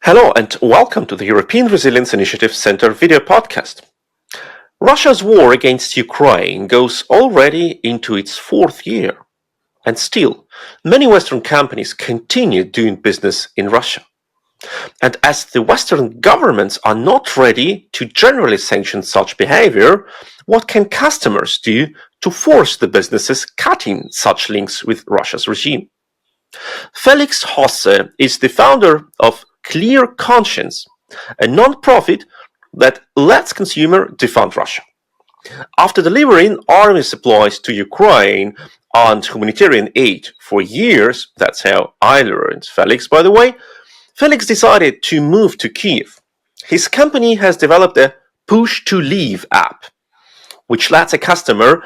Hello and welcome to the European Resilience Initiative Center video podcast. Russia's war against Ukraine goes already into its fourth year, and still, many Western companies continue doing business in Russia. And as the Western governments are not ready to generally sanction such behavior, what can customers do to force the businesses cutting such links with Russia's regime? Felix Hosse is the founder of Clear Conscience, a non-profit that lets consumers defund Russia. After delivering army supplies to Ukraine and humanitarian aid for years, that's how I learned Felix, by the way, Felix decided to move to Kyiv. His company has developed a Push to Leave app, which lets a customer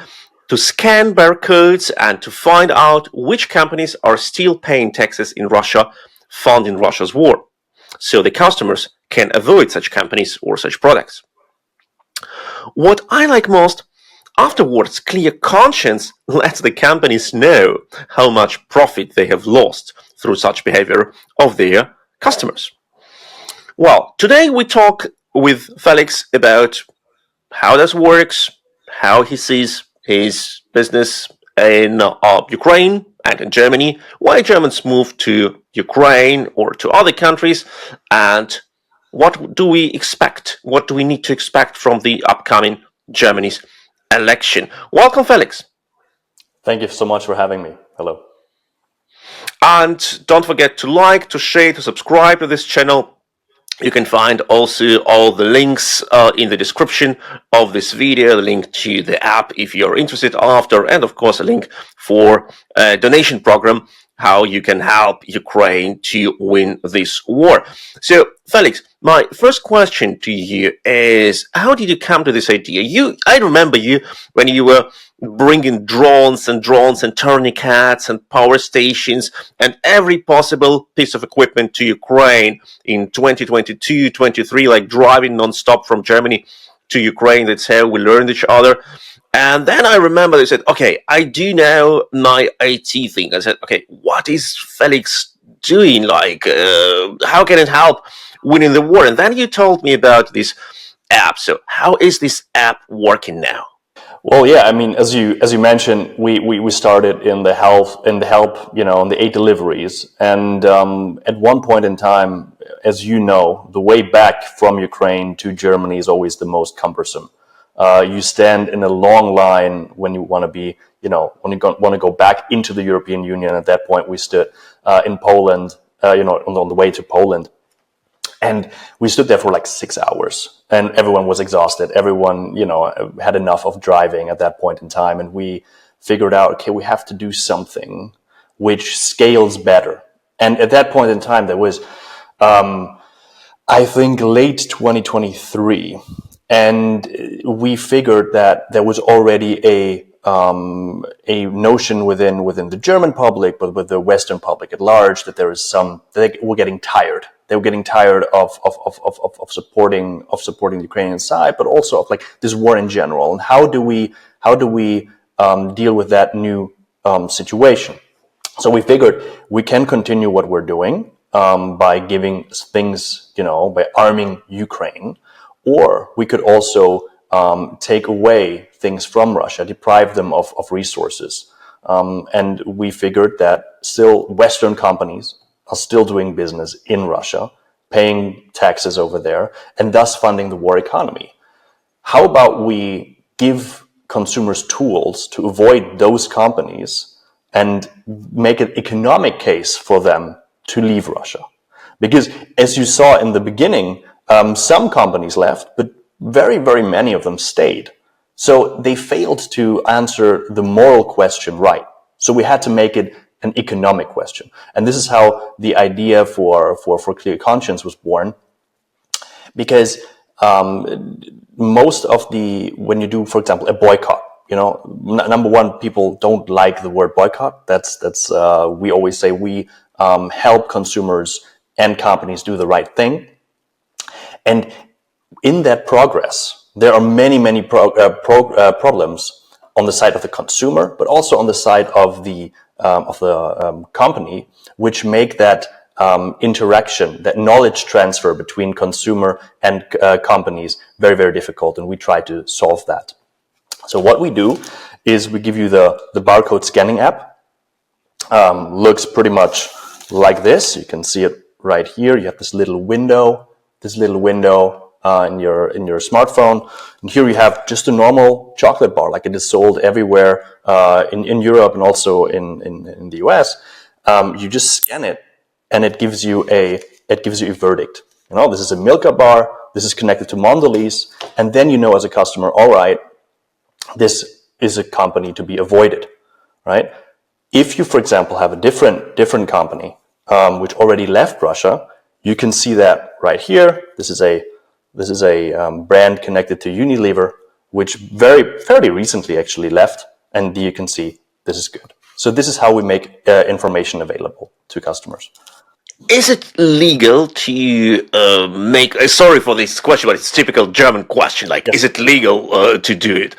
to scan barcodes and to find out which companies are still paying taxes in Russia funding Russia's war, so the customers can avoid such companies or such products. What I like most, afterwards, Clear Conscience lets the companies know how much profit they have lost through such behavior of their customers. Well, today we talk with Felix about how this works, how he sees his business in Ukraine and in Germany, why Germans move to Ukraine or to other countries, and what do we expect? What do we need to expect from the upcoming Germany's election? Welcome, Felix. Thank you so much for having me. Hello. And don't forget to like, to share, to subscribe to this channel. You can find also all the links in the description of this video, the link to the app if you're interested after, and of course a link for a donation program, how you can help Ukraine to win this war. So, Felix, my first question to you is, how did you come to this idea? I remember you when you were bringing drones and tourniquets and power stations and every possible piece of equipment to Ukraine in 2022, 23, like driving non-stop from Germany to Ukraine. That's how we learned each other. And then I remember they said, okay, I do know my IT thing. I said, okay, what is Felix doing? Like, how can it help winning the war? And then you told me about this app. So how is this app working now? Well, yeah, I mean, as you mentioned, we started in the help, in the aid deliveries, and at one point in time, as you know, the way back from Ukraine to Germany is always the most cumbersome. You stand in a long line when you want to be, when you want to go back into the European Union. At that point, we stood in Poland, on the way to Poland. And we stood there for like 6 hours and everyone was exhausted. Everyone, had enough of driving at that point in time. And we figured out, okay, we have to do something which scales better. And at that point in time, there was, I think, late 2023. And we figured that there was already a notion within the German public, but with the Western public at large, that there is they were getting tired. They were getting tired of supporting the Ukrainian side, but also of like this war in general. And how do we deal with that new situation? So we figured we can continue what we're doing by giving things, by arming Ukraine, or we could also take away things from Russia, deprive them of resources. And we figured that still Western companies are still doing business in Russia, paying taxes over there, and thus funding the war economy. How about we give consumers tools to avoid those companies and make an economic case for them to leave Russia? Because as you saw in the beginning, some companies left, but very, very many of them stayed. So they failed to answer the moral question right. So we had to make it an economic question. And this is how the idea for Clear Conscience was born. Because most of when you do, for example, a boycott, number one, people don't like the word boycott. That's we always say we help consumers and companies do the right thing. And in that progress, there are many problems on the side of the consumer, but also on the side of the company, which make that interaction, that knowledge transfer between consumer and companies very, very difficult, and we try to solve that. So what we do is we give you the barcode scanning app. Looks pretty much like this. You can see it right here. You have this little window in your smartphone, and here you have just a normal chocolate bar, like it is sold everywhere in Europe and also in the US. You just scan it, and it gives you a verdict. This is a Milka bar. This is connected to Mondelez, and then you know as a customer, all right, this is a company to be avoided, right? If you, for example, have a different company which already left Russia, you can see that right here. This is a brand connected to Unilever, which fairly recently actually left, and you can see this is good. So this is how we make information available to customers. Is it legal to make? Sorry for this question, but it's a typical German question. Like, yes. Is it legal to do it?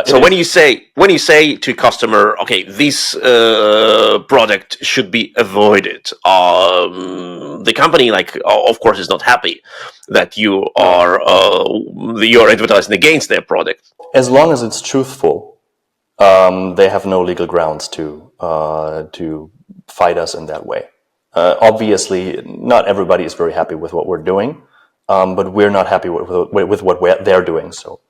So when you say to a customer, okay, this product should be avoided, the company, of course, is not happy that you're advertising against their product. As long as it's truthful, they have no legal grounds to fight us in that way. Obviously, not everybody is very happy with what we're doing, but we're not happy with what they're doing. So.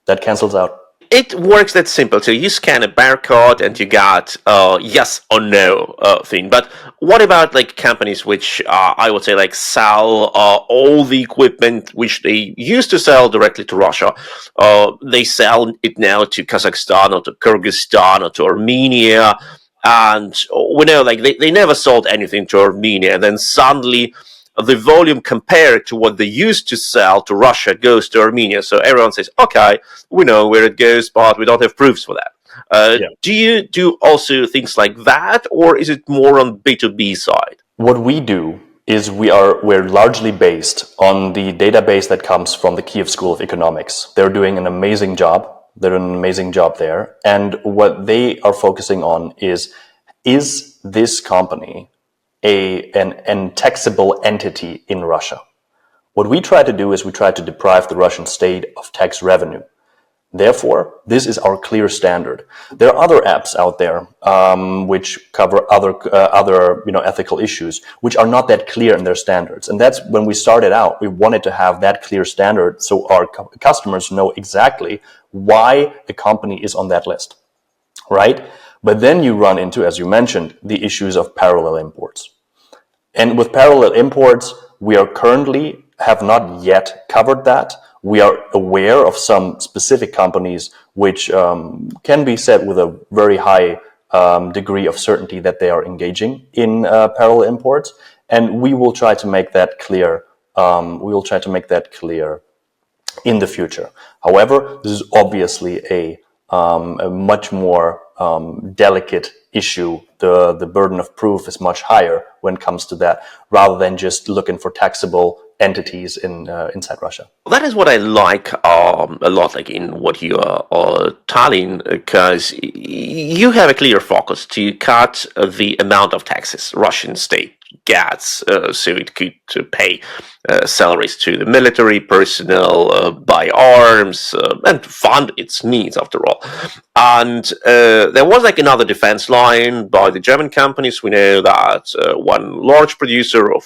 That cancels out. It works that simple. So you scan a barcode and you got yes or no thing. But what about companies which I would say sell all the equipment which they used to sell directly to Russia? They sell it now to Kazakhstan or to Kyrgyzstan or to Armenia. And we know they never sold anything to Armenia. And then suddenly the volume compared to what they used to sell to Russia goes to Armenia. So everyone says, okay, we know where it goes, but we don't have proofs for that. Do you do also things like that, or is it more on B2B side? What we do is we're largely based on the database that comes from the Kyiv School of Economics. They're doing an amazing job. There. And what they are focusing on is this company an taxable entity in Russia? What we try to do is we try to deprive the Russian state of tax revenue. Therefore, this is our clear standard. There are other apps out there which cover other ethical issues, which are not that clear in their standards. And that's when we started out. We wanted to have that clear standard so our customers know exactly why a company is on that list, right? But then you run into, as you mentioned, the issues of parallel imports. And with parallel imports, we have not yet covered that. We are aware of some specific companies which can be said with a very high degree of certainty that they are engaging in parallel imports, and we will try to make that clear. In the future. However, this is obviously a much more delicate issue. The burden of proof is much higher when it comes to that, rather than just looking for taxable entities inside Russia. That is what I like a lot, in what you are telling, because you have a clear focus to cut the amount of taxes Russian state gets, so it could pay salaries to the military personnel, buy arms, and fund its needs, after all. And there was another defense line by the German companies. We know that one large producer of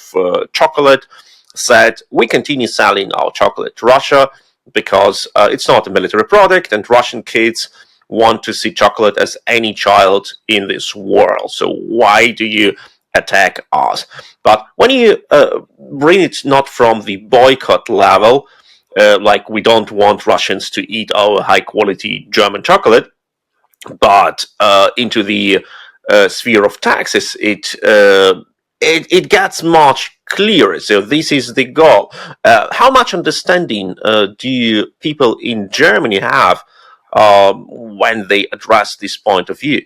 chocolate said, we continue selling our chocolate to Russia because it's not a military product, and Russian kids want to see chocolate as any child in this world. So why do you attack us? But when you bring it not from the boycott level, we don't want Russians to eat our high-quality German chocolate, but into the sphere of taxes, it gets much clearer. So this is the goal. How much understanding do people in Germany have when they address this point of view?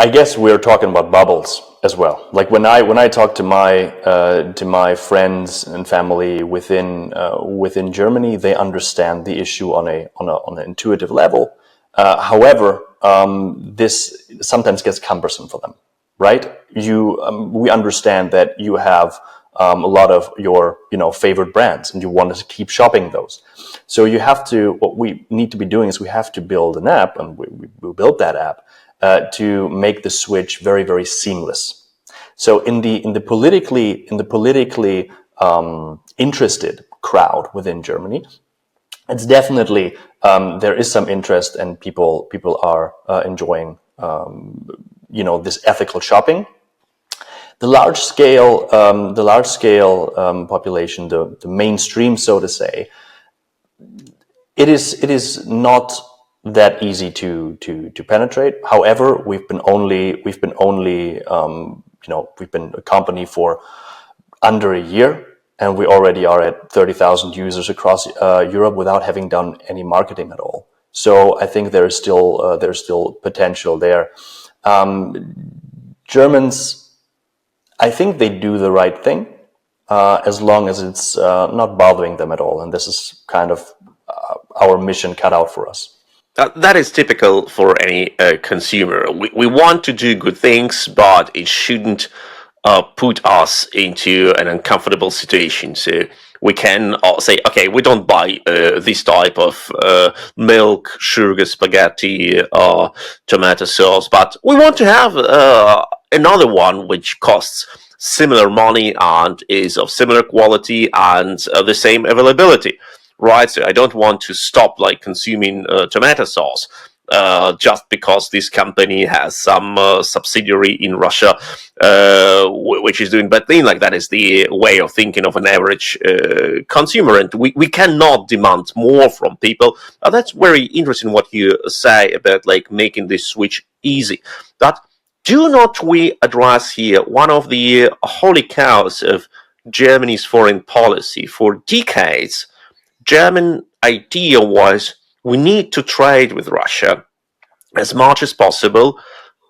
I guess we're talking about bubbles as well. Like when I talk to my friends and family within Germany, they understand the issue on an intuitive level. However, this sometimes gets cumbersome for them. right? We understand that you have a lot of your favorite brands, and you want to keep shopping those. So what we need to be doing is we have to build an app, and we built that app to make the switch very, very seamless. So in the politically interested crowd within Germany, it's definitely there is some interest, and people are enjoying this ethical shopping. The large scale population, the mainstream, so to say, it is not that easy to penetrate. However, we've been a company for under a year, and we already are at 30,000 users across Europe without having done any marketing at all. So I think there's still potential there. Germans, I think they do the right thing as long as it's not bothering them at all, and this is kind of our mission cut out for us. That is typical for any consumer. We want to do good things, but it shouldn't put us into an uncomfortable situation. So we can say, okay, we don't buy this type of milk, sugar, spaghetti, tomato sauce, but we want to have another one which costs similar money and is of similar quality and the same availability. Right, so I don't want to stop consuming tomato sauce just because this company has some subsidiary in Russia which is doing bad thing. That is the way of thinking of an average consumer, and we cannot demand more from people. That's very interesting what you say about making this switch easy. But do not we address here one of the holy cows of Germany's foreign policy? For decades, German idea was we need to trade with Russia as much as possible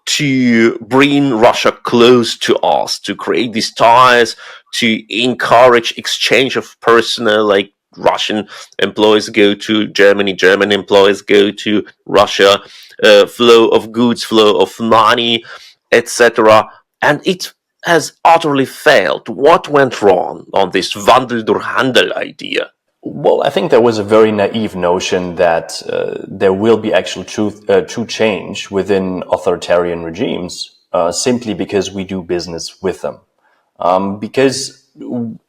to bring Russia close to us, to create these ties, to encourage exchange of personnel, Russian employees go to Germany, German employees go to Russia, flow of goods, flow of money, etc. And it has utterly failed. What went wrong on this Wandel durch Handel idea? Well, I think there was a very naive notion that there will be actual true change within authoritarian regimes simply because we do business with them. Because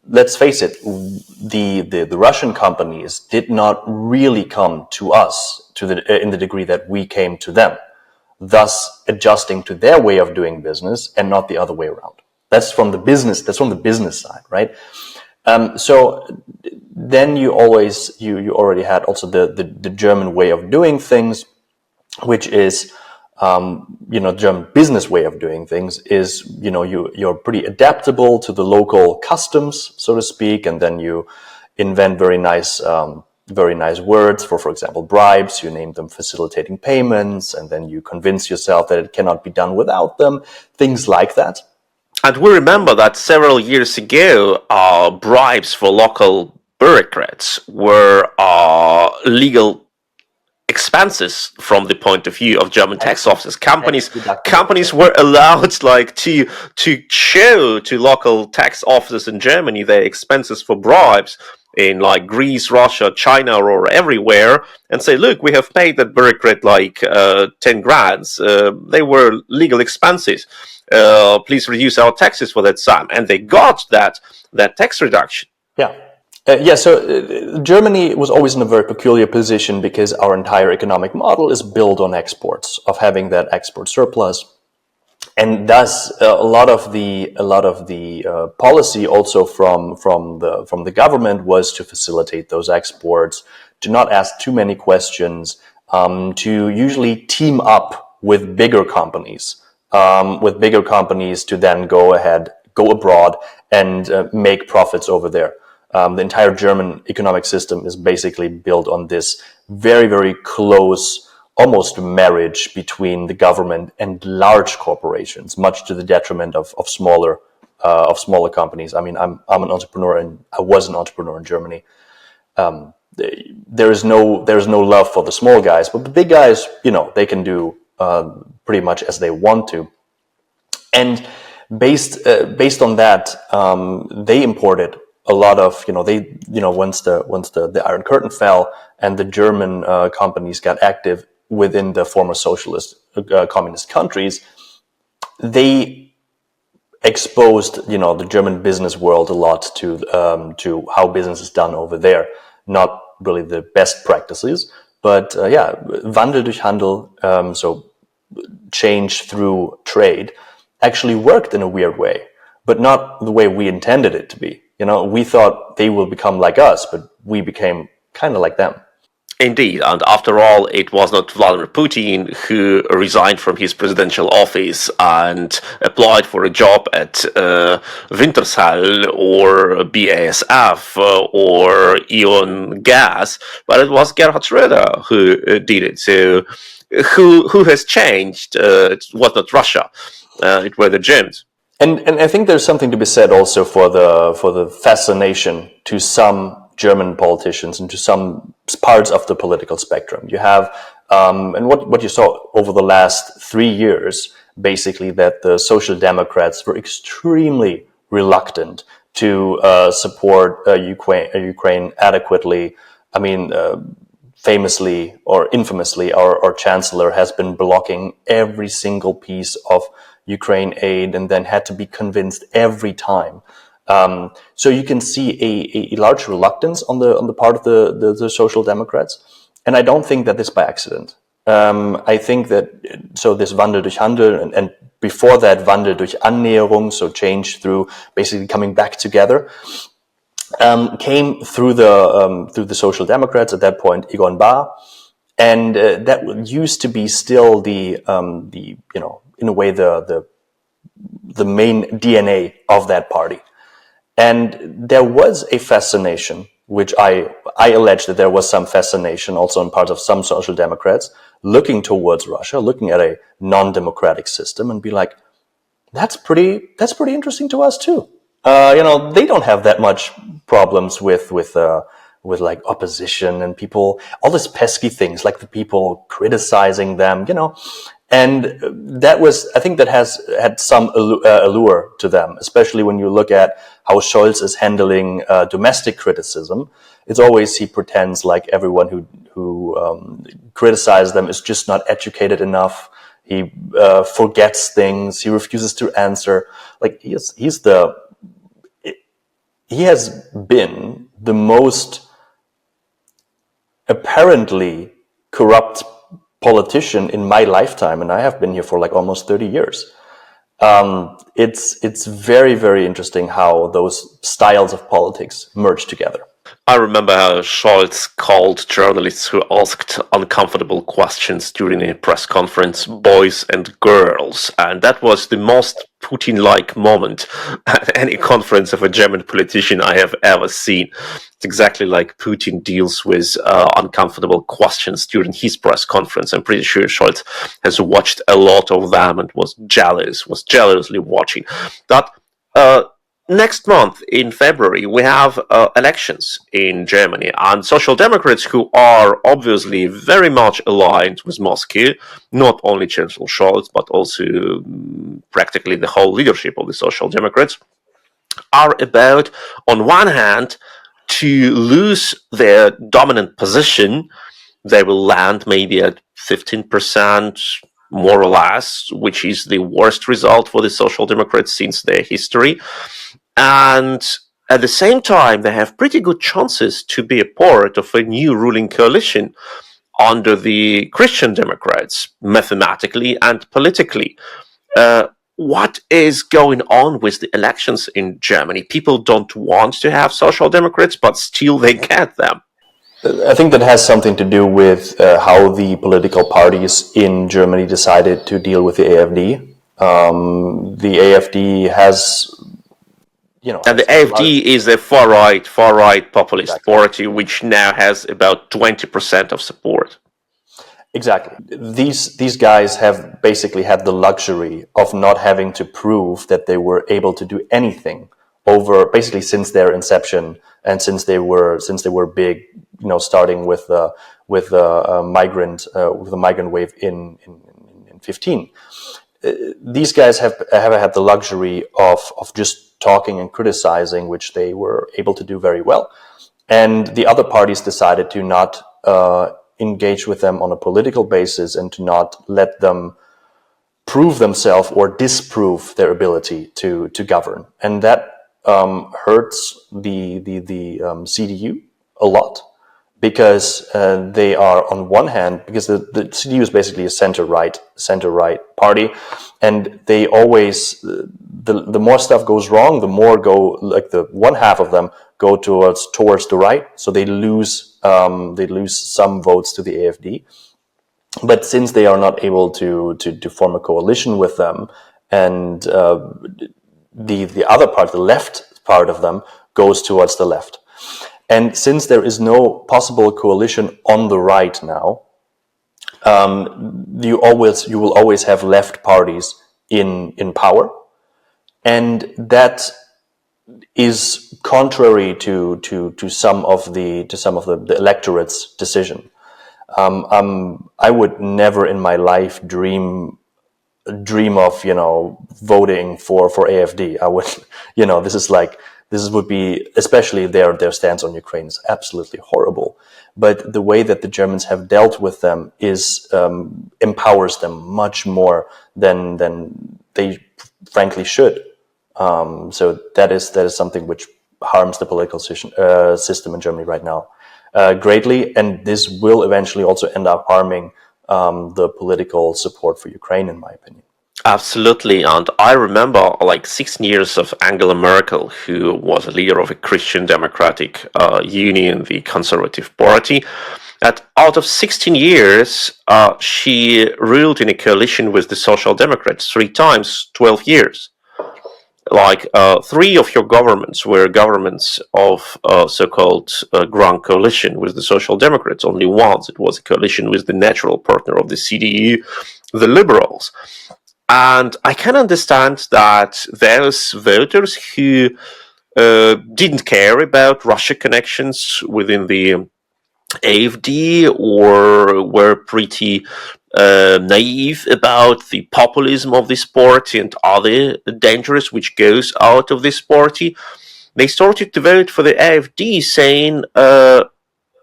let's face it, the Russian companies did not really come to us in the degree that we came to them, thus adjusting to their way of doing business and not the other way around. That's from the business side, right? So then you already had also the German way of doing things, which is German business way of doing things is you're pretty adaptable to the local customs, so to speak, and then you invent very nice words for example bribes. You name them facilitating payments, and then you convince yourself that it cannot be done without them, things like that. And we remember that several years ago, bribes for local bureaucrats were legal expenses from the point of view of German tax offices. Companies were allowed to show to local tax offices in Germany their expenses for bribes in Greece, Russia, China, or everywhere, and say, look, we have paid that bureaucrat 10 grand. They were legal expenses. Please reduce our taxes for that sum. And they got that tax reduction. Yeah. So Germany was always in a very peculiar position because our entire economic model is built on exports, of having that export surplus, and thus a lot of the policy also from the government was to facilitate those exports, to not ask too many questions, to usually team up with bigger companies, to then go abroad and make profits over there. The entire German economic system is basically built on this very, very close, almost marriage between the government and large corporations, much to the detriment of smaller companies. I mean, I'm an entrepreneur, and I was an entrepreneur in Germany. There is no love for the small guys, but the big guys, they can do pretty much as they want to. And based on that, they imported a lot of, once the Iron Curtain fell and the German companies got active within the former socialist communist countries, they exposed, the German business world a lot to how business is done over there. Not really the best practices, but Wandel durch Handel, so change through trade, actually worked in a weird way, but not the way we intended it to be. We thought they will become like us, but we became kind of like them. Indeed, and after all, it was not Vladimir Putin who resigned from his presidential office and applied for a job at Wintershall or BASF or Eon Gas, but it was Gerhard Schröder who did it. So, who has changed? It was not Russia; it were the Germans. And I think there's something to be said also for the fascination to some German politicians and to some parts of the political spectrum. You have, and what you saw over the last 3 years, basically, that the Social Democrats were extremely reluctant to support Ukraine adequately. I mean, famously or infamously, our chancellor has been blocking every single piece of Ukraine aid and then had to be convinced every time. So you can see a large reluctance on the part of the Social Democrats, and I don't think that is by accident. I think that this Wandel durch Handel and before that Wandel durch Annäherung, so change through basically coming back together, came through the Social Democrats at that point, Egon Bahr, and that used to be still the in a way the main DNA of that party. And there was a fascination, which I allege that there was some fascination also on part of some Social Democrats looking towards Russia, looking at a non-democratic system and be like, that's pretty interesting to us too. They don't have that much problems with like opposition and people, all these pesky things, like the people criticizing them, And I think that has had some allure to them, especially when you look at how Scholz is handling domestic criticism. It's always he pretends like everyone who criticizes them is just not educated enough. He forgets things. He refuses to answer. Like he has been the most apparently corrupt politician in my lifetime, and I have been here for like almost 30 years. It's very, very interesting how those styles of politics merge together. I remember how Scholz called journalists who asked uncomfortable questions during a press conference boys and girls, and that was the most Putin-like moment at any conference of a German politician I have ever seen. It's exactly like Putin deals with uncomfortable questions during his press conference. I'm pretty sure Scholz has watched a lot of them and was jealously watching that. Next month, in February, we have elections in Germany, and Social Democrats, who are obviously very much aligned with Moscow, not only Chancellor Scholz, but also practically the whole leadership of the Social Democrats, are about, on one hand, to lose their dominant position. They will land maybe at 15%, more or less, which is the worst result for the Social Democrats since their history. And at the same time, they have pretty good chances to be a part of a new ruling coalition under the Christian Democrats, mathematically and politically. What is going on with the elections in Germany? People don't want to have Social Democrats, but still they get them. I think that has something to do with how the political parties in Germany decided to deal with the AfD. The AfD has... and the AfD is a far-right populist party, which now has about 20% of support. Exactly. These guys have basically had the luxury of not having to prove that they were able to do anything over basically since their inception and since they were big, starting with the migrant wave in 15. these guys have had the luxury of just talking and criticizing, which they were able to do very well. And the other parties decided to not engage with them on a political basis and to not let them prove themselves or disprove their ability to govern. And that hurts the CDU a lot, because they are, on one hand, because the CDU is basically a center right party, and they always, the more stuff goes wrong, the more go, like, the one half of them go towards the right, so they lose some votes to the AfD. But since they are not able to form a coalition with them, and the other part, the left part of them, goes towards the left. And since there is no possible coalition on the right now, you will always have left parties in power, and that is contrary to some of the electorate's decision. I would never in my life dream of, voting for AfD. I would, this would be, especially their stance on Ukraine is absolutely horrible. But the way that the Germans have dealt with them is empowers them much more than they frankly should. So that is something which harms the political system in Germany right now greatly, and this will eventually also end up harming the political support for Ukraine, in my opinion. Absolutely, and I remember like 16 years of Angela Merkel, who was a leader of a Christian Democratic Union, the Conservative Party. That out of 16 years, she ruled in a coalition with the Social Democrats 3 times, 12 years. Like 3 of your governments were governments of so-called Grand Coalition with the Social Democrats. Only once it was a coalition with the natural partner of the CDU, the Liberals. And I can understand that those voters who didn't care about Russia connections within the AfD, or were pretty naive about the populism of this party and other dangers which goes out of this party, they started to vote for the AfD, saying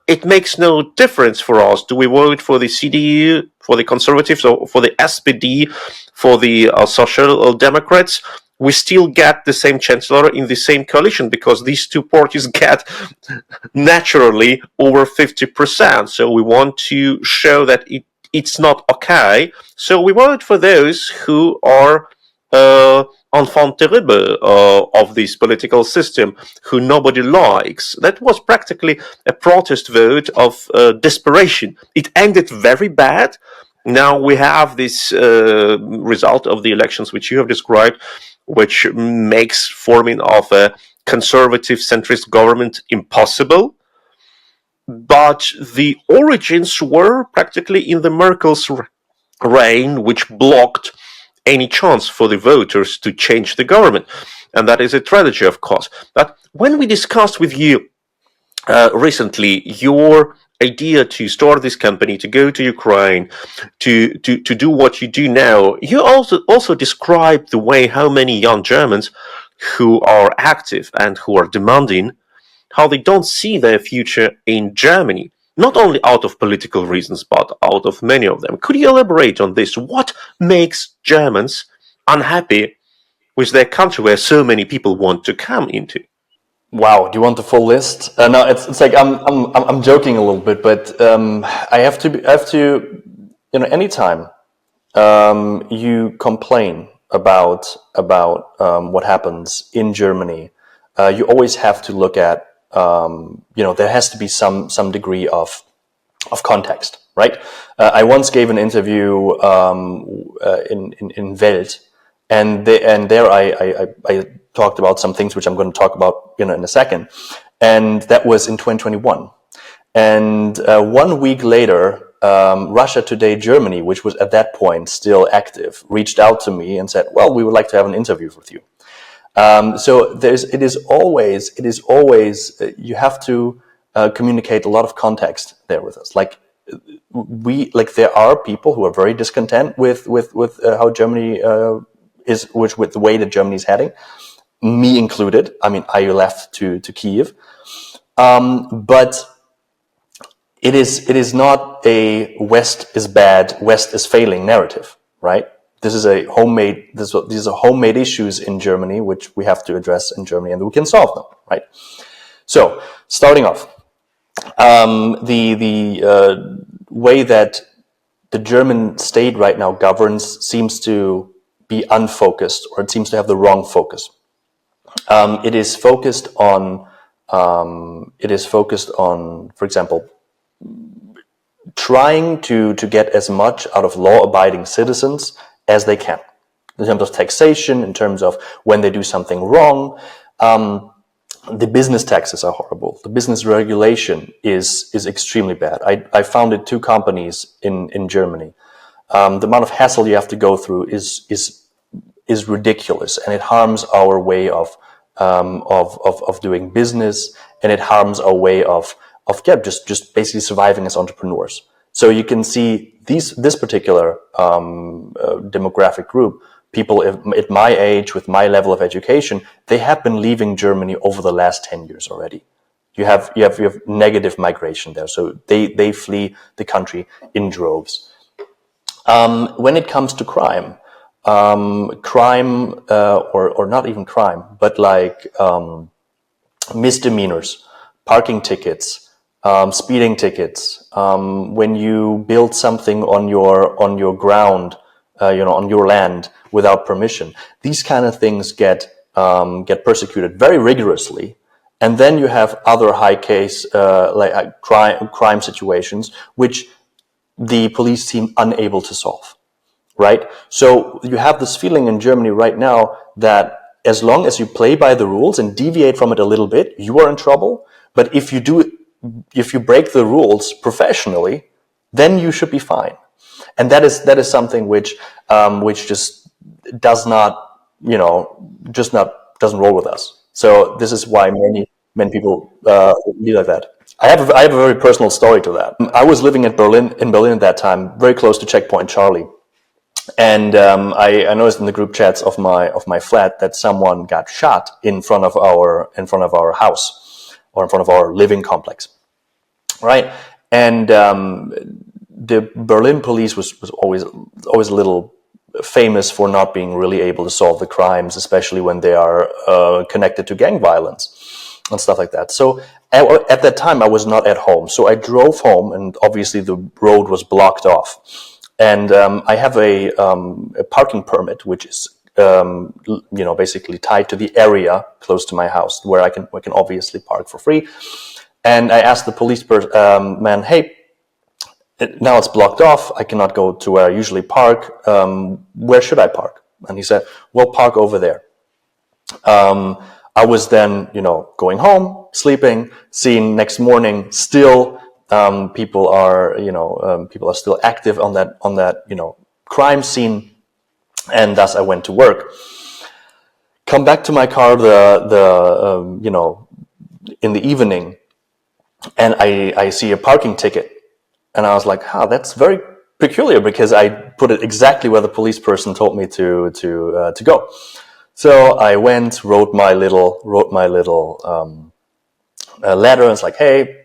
it makes no difference for us. Do we vote for the CDU, for the Conservatives, or for the SPD, for the Social Democrats? We still get the same chancellor in the same coalition, because these 2 parties get naturally over 50%. So we want to show that it's not okay. So we vote for those who are enfant terrible of this political system, who nobody likes. That was practically a protest vote of desperation. It ended very bad. Now we have this result of the elections which you have described, which makes forming of a conservative centrist government impossible. But the origins were practically in the Merkel's reign, which blocked any chance for the voters to change the government. And that is a tragedy, of course. But when we discussed with you recently your idea to start this company, to go to Ukraine, to do what you do now, you also described the way how many young Germans who are active and who are demanding, how they don't see their future in Germany, not only out of political reasons, but out of many of them. Could you elaborate on this? What makes Germans unhappy with their country where so many people want to come into? Wow, do you want the full list? No, it's like I'm joking a little bit, but I have to, anytime you complain about what happens in Germany, you always have to look at, there has to be some degree of context, right? I once gave an interview in Welt, and there I talked about some things which I'm going to talk about in a second, and that was in 2021. And 1 week later, Russia Today Germany, which was at that point still active, reached out to me and said, "Well, we would like to have an interview with you." So it is always you have to communicate a lot of context there with us. Like, there are people who are very discontent with how Germany is, with the way that Germany is heading, me included. I mean, I left to Kyiv, but it is not a West is bad, West is failing narrative, right? These are homemade issues in Germany, which we have to address in Germany, and we can solve them, right? So, starting off, the way that the German state right now governs seems to be unfocused, or it seems to have the wrong focus. It is focused on, for example, trying to get as much out of law-abiding citizens as they can, in terms of taxation, in terms of when they do something wrong. The business taxes are horrible. The business regulation is extremely bad. I founded 2 companies in Germany. The amount of hassle you have to go through is ridiculous, and it harms our way of doing business, and it harms our way of just basically surviving as entrepreneurs. So you can see this particular demographic group, people at my age, with my level of education, they have been leaving Germany over the last 10 years already. You have negative migration there, so they flee the country in droves. When it comes to crime, or not even crime, but like misdemeanors, parking tickets, speeding tickets, when you build something on your ground, on your land without permission, these kind of things get persecuted very rigorously. And then you have other high case crime situations which the police seem unable to solve. Right? So you have this feeling in Germany right now that as long as you play by the rules and deviate from it a little bit, you are in trouble. But if you break the rules professionally, then you should be fine. And that is something which just does not, doesn't roll with us. So this is why many people be like that. I have a very personal story to that. I was living in Berlin at that time, very close to Checkpoint Charlie. And I noticed in the group chats of my flat that someone got shot in front of our house, or in front of our living complex, right? And the Berlin police was always a little famous for not being really able to solve the crimes, especially when they are connected to gang violence and stuff like that. So at that time I was not at home, so I drove home, and obviously the road was blocked off. And I have a parking permit, which is basically tied to the area close to my house where I can obviously park for free. And I asked the police man, hey, now it's blocked off. I cannot go to where I usually park. Where should I park? And he said, well, park over there. I was then, going home, sleeping, seeing next morning still. People are still active on that crime scene, and thus I went to work. Come back to my car in the evening, and I see a parking ticket, and I was like, that's very peculiar, because I put it exactly where the police person told me to go. So I went, wrote my little letter, and it's like, hey,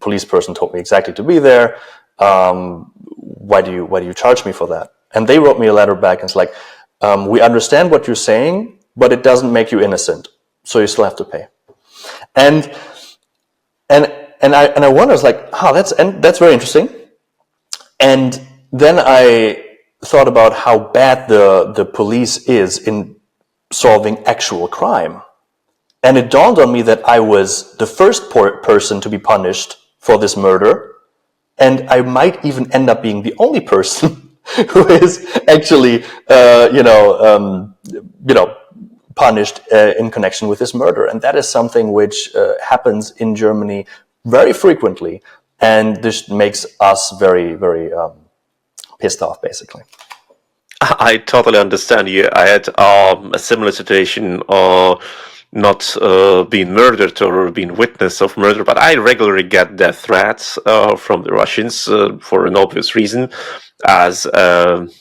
police person told me exactly to be there. Why do you charge me for that? And they wrote me a letter back, and it's like, we understand what you're saying, but it doesn't make you innocent, so you still have to pay. And I wonder, I was like, that's very interesting. And then I thought about how bad the police is in solving actual crime. And it dawned on me that I was the first person to be punished for this murder, and I might even end up being the only person who is actually, punished in connection with this murder. And that is something which happens in Germany very frequently, and this makes us very, very pissed off, basically. I totally understand you. I had a similar situation been murdered or been witness of murder, but I regularly get death threats from the Russians for an obvious reason, as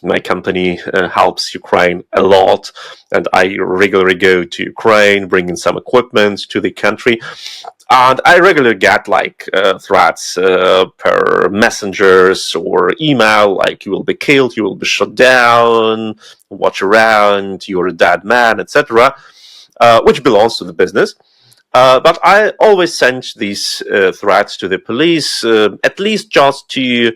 my company helps Ukraine a lot, and I regularly go to Ukraine, bringing some equipment to the country. And I regularly get threats per messengers or email, like you will be killed, you will be shot down, watch around, you're a dead man, etc., which belongs to the business. But I always send these threats to the police, at least just to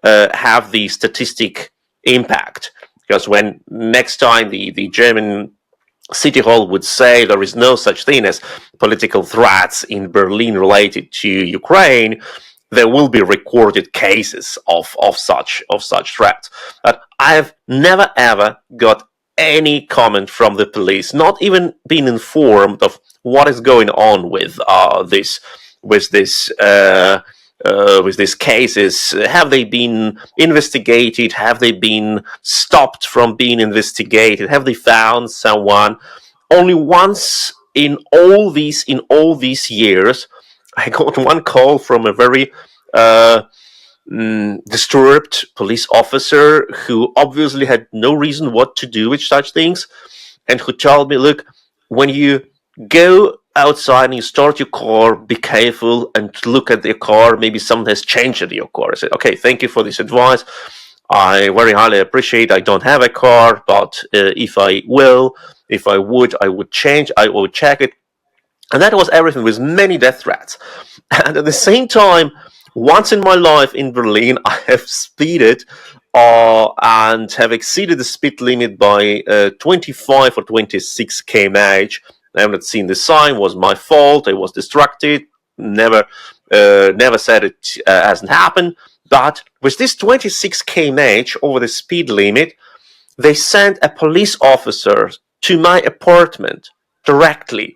have the statistic impact. Because when next time the German City Hall would say there is no such thing as political threats in Berlin related to Ukraine, there will be recorded cases of such threats. But I've never ever got any comment from the police, not even been informed of what is going on with these cases. Have they been investigated? Have they been stopped from being investigated? Have they found someone? Only once in all these years, I got one call from a very disturbed police officer who obviously had no reason what to do with such things, and who told me, look, when you go outside and you start your car, be careful and look at your car. Maybe something has changed in your car. I said, okay, thank you for this advice. I very highly appreciate. I don't have a car, but if I would change, I would check it. And that was everything, with many death threats. And at the same time, once in my life in Berlin, I have speeded and have exceeded the speed limit by 25 or 26 km/h. I have not seen the sign. Was my fault. I was distracted. Never said it hasn't happened. But with this 26 km/h over the speed limit, they sent a police officer to my apartment directly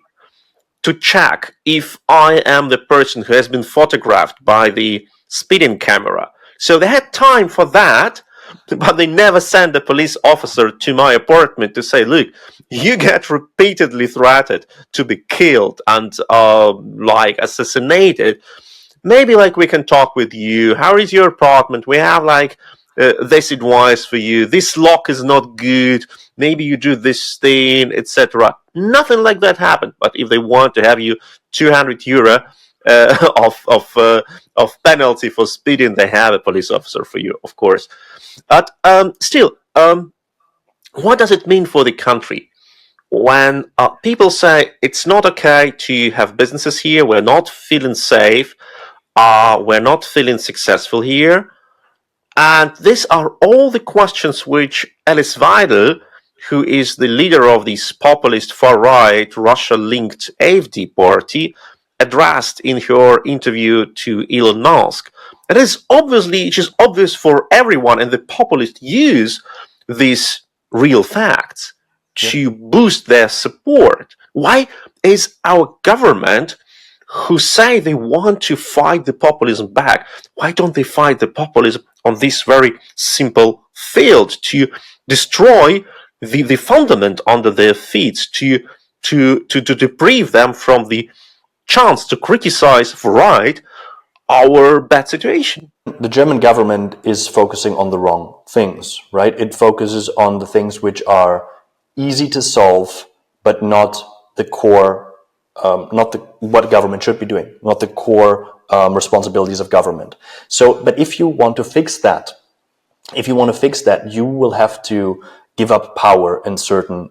to check if I am the person who has been photographed by the speeding camera. So they had time for that, but they never sent a police officer to my apartment to say, look, you get repeatedly threatened to be killed and assassinated. Maybe we can talk with you. How is your apartment? We have this advice for you. This lock is not good. Maybe you do this thing, etc. Nothing like that happened. But if they want to have you €200 of penalty for speeding, they have a police officer for you, of course. But still, what does it mean for the country when people say it's not okay to have businesses here? We're not feeling safe. We're not feeling successful here. And these are all the questions which Alice Weidel, who is the leader of this populist far-right Russia-linked AfD party, addressed in her interview to Elon Musk. And it is obvious for everyone, and the populists use these real facts to boost their support. Why is our government, who say they want to fight the populism back, why don't they fight the populism on this very simple field, to destroy the fundament under their feet, to deprive them from the chance to criticize for right our bad situation? The German government is focusing on the wrong things, right? It focuses on the things which are easy to solve, but not the core, what government should be doing, not the core responsibilities of government. So, but if you want to fix that, you will have to give up power in certain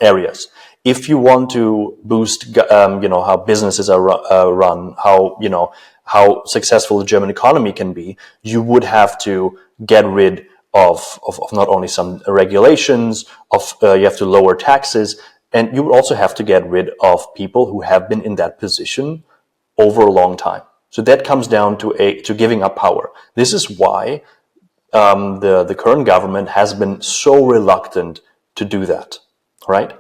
areas. If you want to boost, how businesses are run, how successful the German economy can be, you would have to get rid of not only some regulations, you have to lower taxes, and you would also have to get rid of people who have been in that position over a long time. So that comes down to giving up power. This is why the current government has been so reluctant to do that, right?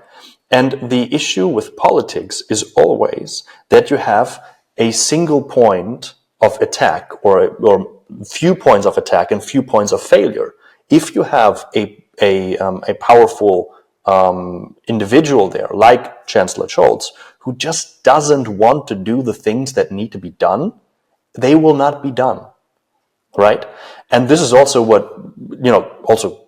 And the issue with politics is always that you have a single point of attack or few points of attack and few points of failure. If you have a powerful individual there, like Chancellor Scholz, who just doesn't want to do the things that need to be done, they will not be done, right? And this is also what, also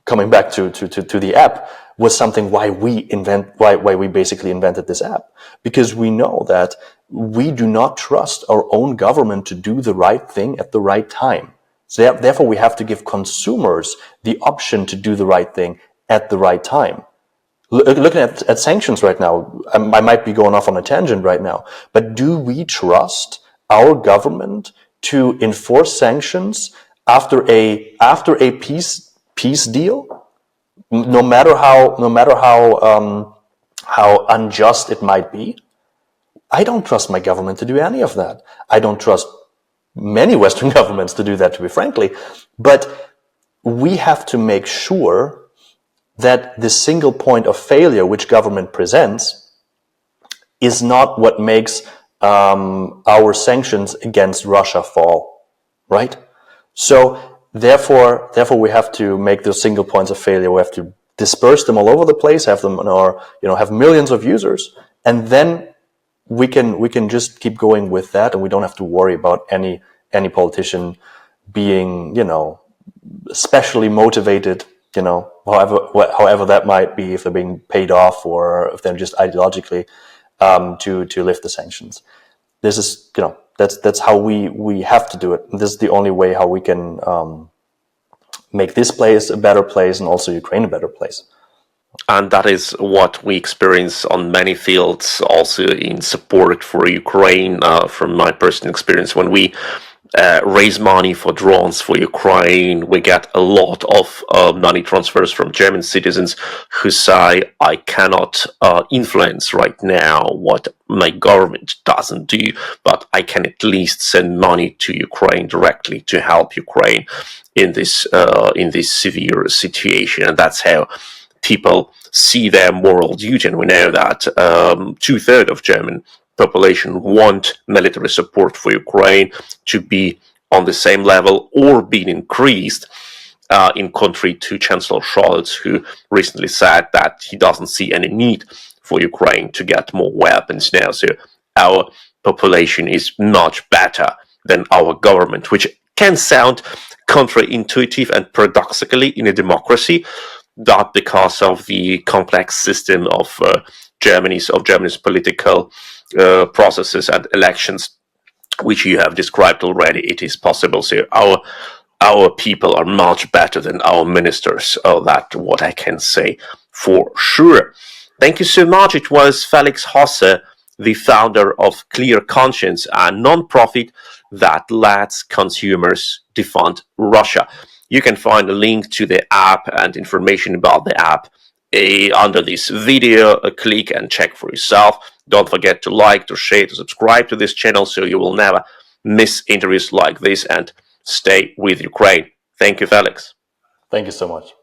coming back to the app, was something why we basically invented this app, because we know that we do not trust our own government to do the right thing at the right time. So therefore, we have to give consumers the option to do the right thing at the right time. Looking at sanctions right now, I might be going off on a tangent right now, but do we trust our government to enforce sanctions after a peace deal, no matter how unjust it might be? I don't trust my government to do any of that. I don't trust many Western governments to do that, to be frankly. But we have to make sure that the single point of failure which government presents is not what makes our sanctions against Russia fall, right? So therefore we have to make those single points of failure. We have to disperse them all over the place, have them in our, have millions of users, and then we can just keep going with that, and we don't have to worry about any politician being, especially motivated, however that might be, if they're being paid off or if they're just ideologically to lift the sanctions. This is, that's how we have to do it. This is the only way how we can make this place a better place and also Ukraine a better place. And that is what we experience on many fields, also in support for Ukraine. From my personal experience, when we raise money for drones for Ukraine, we get a lot of money transfers from German citizens who say, I cannot influence right now what my government doesn't do, but I can at least send money to Ukraine directly to help Ukraine in this severe situation. And that's how people see their moral duty. And we know that 2/3 of German population want military support for Ukraine to be on the same level or being increased, in contrary to Chancellor Scholz, who recently said that he doesn't see any need for Ukraine to get more weapons now. So our population is much better than our government, which can sound counterintuitive and paradoxically in a democracy, not because of the complex system of Germany's political processes and elections, which you have described already. It is possible. So our people are much better than our ministers. Oh, that's what I can say for sure. Thank you so much. It was Felix Hosse, the founder of Clear Conscience, a non-profit that lets consumers defund Russia. You can find a link to the app and information about the app under this video. Click and check for yourself. Don't forget to like, to share, to subscribe to this channel so you will never miss interviews like this, and stay with Ukraine. Thank you, Felix. Thank you so much.